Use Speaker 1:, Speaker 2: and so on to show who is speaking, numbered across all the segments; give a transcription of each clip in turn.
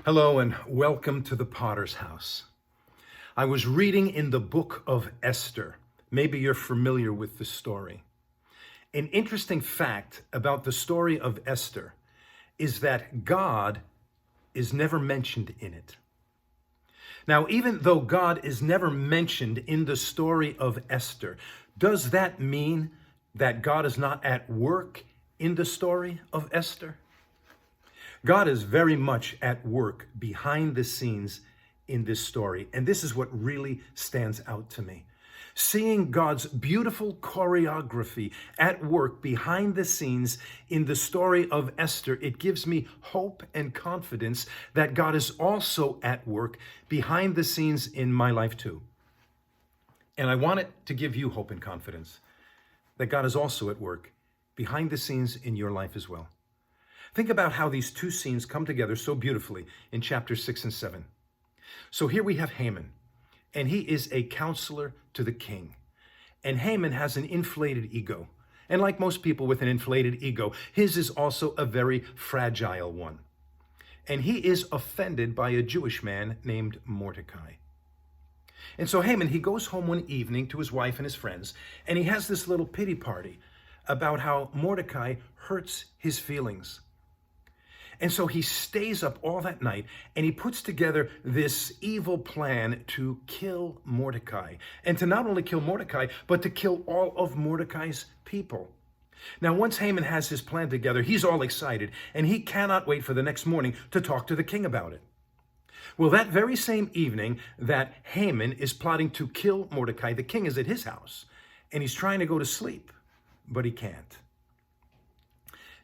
Speaker 1: Hello and welcome to the Potter's House. I was reading in the book of Esther. Maybe you're familiar with the story. An interesting fact about the story of Esther is that God is never mentioned in it. Now, even though God is never mentioned in the story of Esther, does that mean that God is not at work in the story of Esther? God is very much at work behind the scenes in this story. And this is what really stands out to me. Seeing God's beautiful choreography at work behind the scenes in the story of Esther, it gives me hope and confidence that God is also at work behind the scenes in my life too. And I want it to give you hope and confidence that God is also at work behind the scenes in your life as well. Think about how these two scenes come together so beautifully in chapters 6 and 7. So here we have Haman, and he is a counselor to the king. And Haman has an inflated ego. And like most people with an inflated ego, his is also a very fragile one. And he is offended by a Jewish man named Mordecai. And so Haman, he goes home one evening to his wife and his friends, and he has this little pity party about how Mordecai hurts his feelings. And so he stays up all that night and he puts together this evil plan to kill Mordecai. And to not only kill Mordecai, but to kill all of Mordecai's people. Now, once Haman has his plan together, he's all excited and he cannot wait for the next morning to talk to the king about it. Well, that very same evening that Haman is plotting to kill Mordecai, the king is at his house and he's trying to go to sleep, but he can't.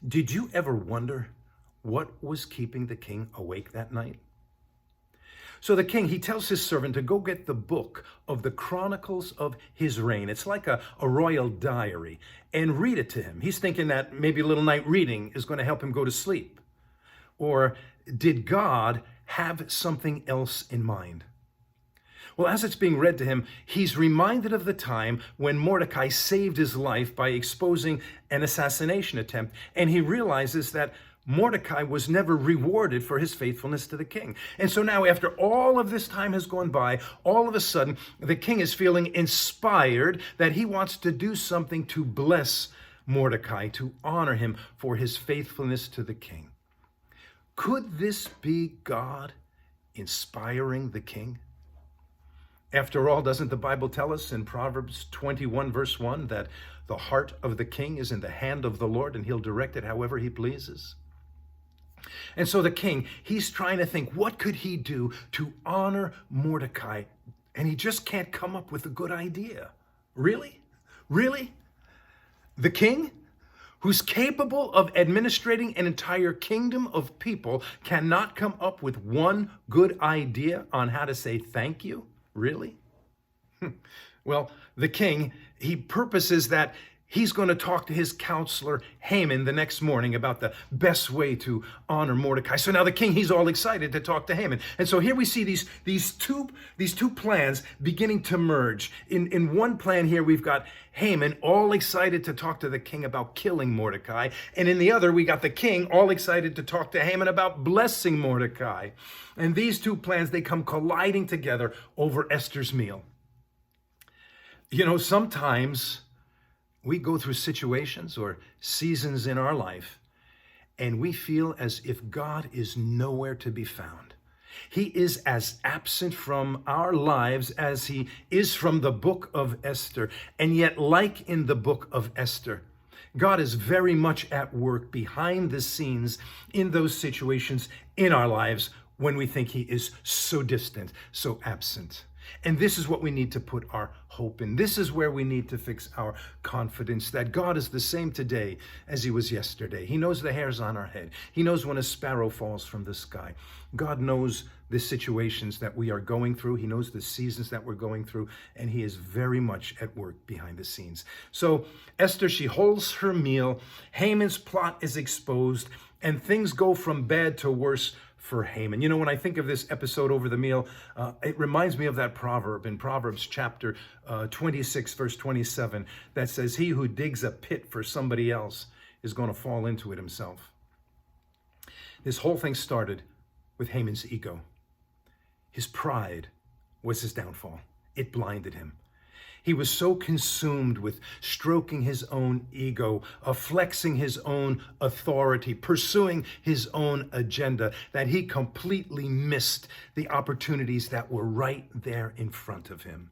Speaker 1: Did you ever wonder what was keeping the king awake that night? So the king, he tells his servant to go get the book of the chronicles of his reign. It's like a royal diary, and read it to him. He's thinking that maybe a little night reading is going to help him go to sleep. Or did God have something else in mind? Well, as it's being read to him, he's reminded of the time when Mordecai saved his life by exposing an assassination attempt, and he realizes that Mordecai was never rewarded for his faithfulness to the king. And so now, after all of this time has gone by, all of a sudden, the king is feeling inspired that he wants to do something to bless Mordecai, to honor him for his faithfulness to the king. Could this be God inspiring the king? After all, doesn't the Bible tell us in Proverbs 21, verse 1, that the heart of the king is in the hand of the Lord and he'll direct it however he pleases? And so the king, he's trying to think, what could he do to honor Mordecai? And he just can't come up with a good idea. Really? Really? The king, who's capable of administrating an entire kingdom of people, cannot come up with one good idea on how to say thank you? Really? Well, the king, he purposes that he's going to talk to his counselor Haman the next morning about the best way to honor Mordecai. So now the king, he's all excited to talk to Haman. And so here we see these two plans beginning to merge. In one plan here, we've got Haman all excited to talk to the king about killing Mordecai. And in the other, we got the king all excited to talk to Haman about blessing Mordecai. And these two plans, they come colliding together over Esther's meal. You know, sometimes we go through situations or seasons in our life, and we feel as if God is nowhere to be found. He is as absent from our lives as he is from the book of Esther. And yet, like in the book of Esther, God is very much at work behind the scenes in those situations in our lives when we think he is so distant, so absent. And this is what we need to put our hope in. This is where we need to fix our confidence that God is the same today as he was yesterday. He knows the hairs on our head. He knows when a sparrow falls from the sky. God knows the situations that we are going through. He knows the seasons that we're going through, and he is very much at work behind the scenes. So Esther, she holds her meal. Haman's plot is exposed, and things go from bad to worse for Haman. You know, when I think of this episode over the meal, it reminds me of that proverb in Proverbs chapter 26, verse 27, that says, he who digs a pit for somebody else is going to fall into it himself. This whole thing started with Haman's ego. His pride was his downfall. It blinded him. He was so consumed with stroking his own ego, flexing his own authority, pursuing his own agenda, that he completely missed the opportunities that were right there in front of him.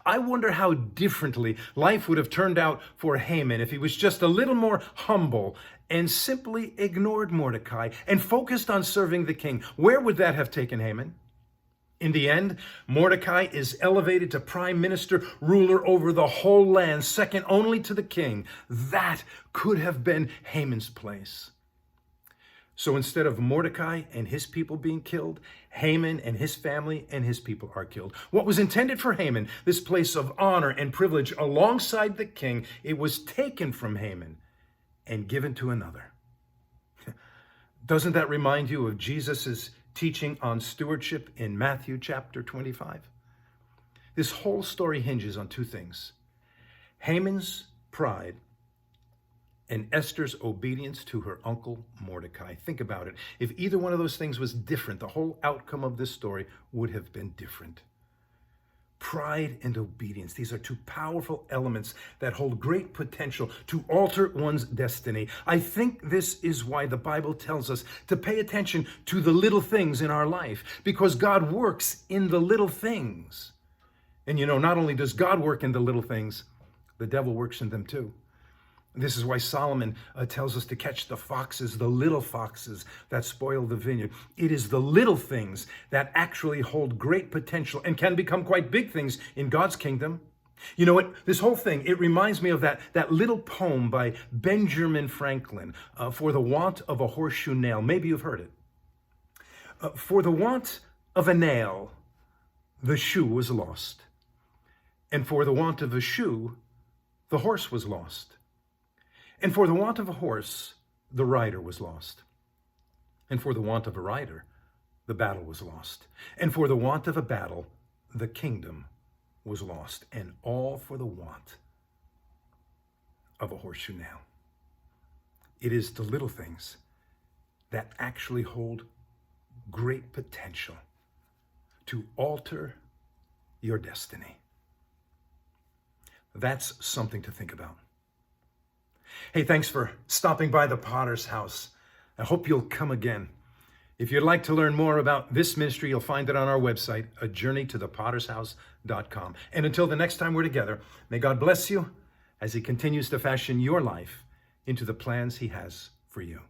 Speaker 1: I wonder how differently life would have turned out for Haman if he was just a little more humble and simply ignored Mordecai and focused on serving the king. Where would that have taken Haman? In the end, Mordecai is elevated to prime minister, ruler over the whole land, second only to the king. That could have been Haman's place. So instead of Mordecai and his people being killed, Haman and his family and his people are killed. What was intended for Haman, this place of honor and privilege alongside the king, it was taken from Haman and given to another. Doesn't that remind you of Jesus's teaching on stewardship in Matthew chapter 25? This whole story hinges on two things: Haman's pride and Esther's obedience to her uncle Mordecai. Think about it. If either one of those things was different, the whole outcome of this story would have been different. Pride and obedience, these are two powerful elements that hold great potential to alter one's destiny. I think this is why the Bible tells us to pay attention to the little things in our life, because God works in the little things. And not only does God work in the little things, the devil works in them too. This is why Solomon tells us to catch the foxes, the little foxes that spoil the vineyard. It is the little things that actually hold great potential and can become quite big things in God's kingdom. You know what? This whole thing, it reminds me of that little poem by Benjamin Franklin, For the Want of a Horseshoe Nail. Maybe you've heard it. For the want of a nail, the shoe was lost. And for the want of a shoe, the horse was lost. And for the want of a horse, the rider was lost. And for the want of a rider, the battle was lost. And for the want of a battle, the kingdom was lost. And all for the want of a horseshoe nail. It is the little things that actually hold great potential to alter your destiny. That's something to think about. Hey, thanks for stopping by the Potter's House. I hope you'll come again. If you'd like to learn more about this ministry, you'll find it on our website, ajourneytothepottershouse.com. And until the next time we're together, may God bless you as he continues to fashion your life into the plans he has for you.